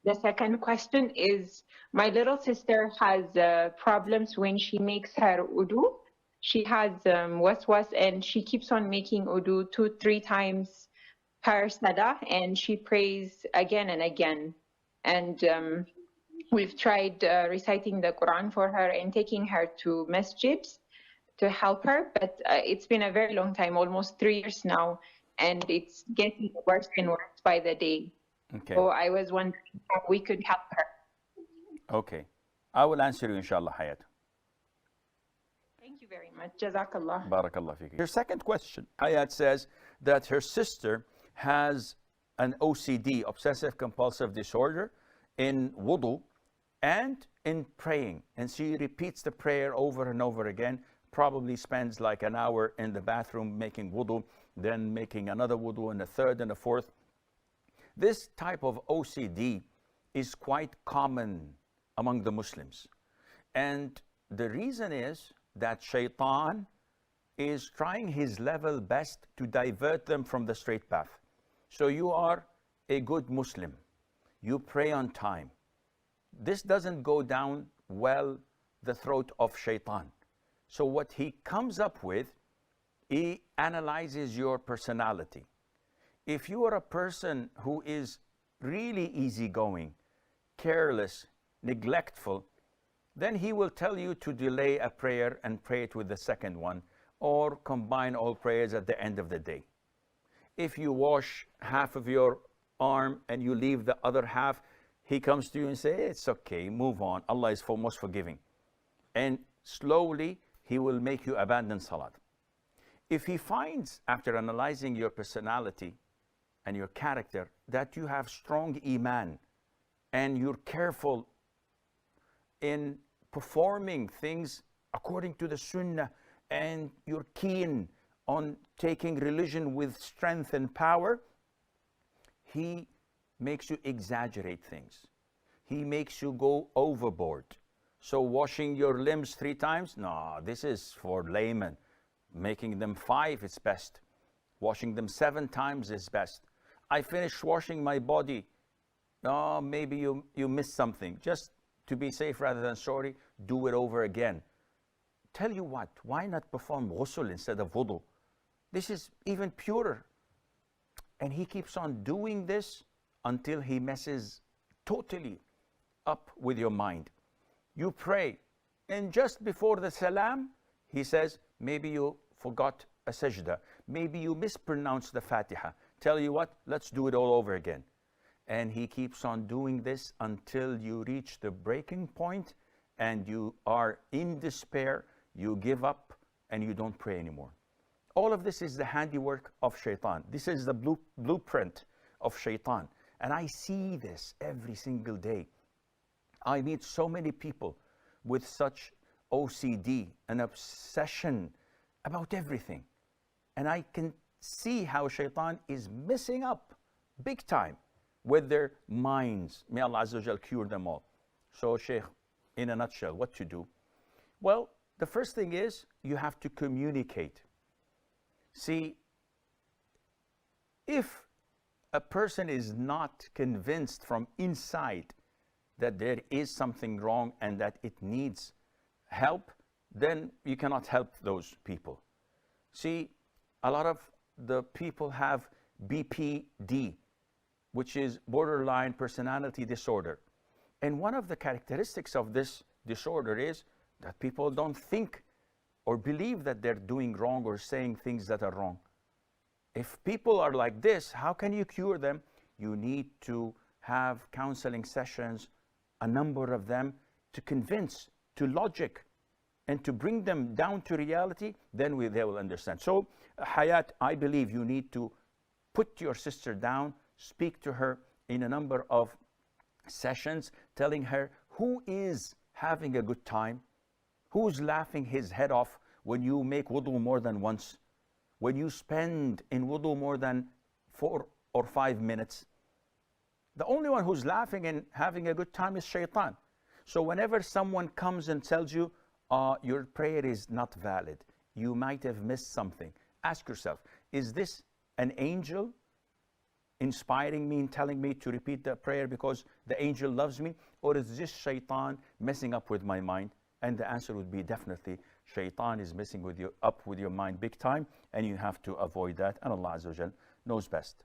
The second question is, my little sister has problems when she makes her wudu. She has waswas and she keeps on making wudu 2-3 times per salah, and she prays again and again. And we've tried reciting the Quran for her and taking her to masjids to help her, but it's been a very long time, almost 3 years now, and it's getting worse and worse by the day. Okay. So I was wondering how we could help her. Okay. I will answer you, inshallah, Hayat. Thank you very much. Jazakallah. Barakallah fiki. Her second question, Hayat says that her sister has an OCD, obsessive compulsive disorder, in wudu and in praying. And she repeats the prayer over and over again, probably spends like an hour in the bathroom making wudu, then making another wudu and a third and a fourth. This type of OCD is quite common among the Muslims. And the reason is that shaitan is trying his level best to divert them from the straight path. So you are a good Muslim. You pray on time. This doesn't go down well the throat of shaitan. So what he comes up with, he analyzes your personality. If you are a person who is really easygoing, careless, neglectful, then he will tell you to delay a prayer and pray it with the second one, or combine all prayers at the end of the day. If you wash half of your arm and you leave the other half, he comes to you and says, it's okay, move on. Allah is most forgiving. And slowly, he will make you abandon salat. If he finds, after analyzing your personality and your character, that you have strong iman and you're careful in performing things according to the sunnah, and you're keen on taking religion with strength and power, he makes you exaggerate things. He makes you go overboard. So washing your limbs 3 times, no, this is for laymen. Making them 5 is best. Washing them 7 times is best. I finished washing my body. No, maybe you missed something. Just to be safe rather than sorry, do it over again. Tell you what, why not perform ghusl instead of wudu? This is even purer. And he keeps on doing this until he messes totally up with your mind. You pray, and just before the salam, he says, maybe you forgot a sajda. Maybe you mispronounced the Fatiha. Tell you what, let's do it all over again. And he keeps on doing this until you reach the breaking point and you are in despair, you give up, and you don't pray anymore. All of this is the handiwork of shaitan. This is the blueprint of shaitan. And I see this every single day. I meet so many people with such OCD, an obsession about everything. And I can see how shaitan is messing up big time with their minds. May Allah Azza wa Jal cure them all. So, Sheikh, in a nutshell, what to do? Well, the first thing is you have to communicate. See, if a person is not convinced from inside that there is something wrong and that it needs help, then you cannot help those people. See, a lot of the people have BPD, which is borderline personality disorder. And one of the characteristics of this disorder is that people don't think or believe that they're doing wrong or saying things that are wrong. If people are like this, how can you cure them? You need to have counseling sessions, a number of them, to convince, to logic, and to bring them down to reality. Then they will understand. So, Hayat, I believe you need to put your sister down, speak to her in a number of sessions, telling her who is having a good time, who's laughing his head off when you make wudu more than once, when you spend in wudu more than 4 or 5 minutes. The only one who's laughing and having a good time is shaitan. So whenever someone comes and tells you, your prayer is not valid, you might have missed something, ask yourself, is this an angel inspiring me and telling me to repeat that prayer because the angel loves me? Or is this shaitan messing up with my mind? And the answer would be definitely shaitan is messing up with your mind big time, and you have to avoid that, and Allah Azza wa Jal knows best.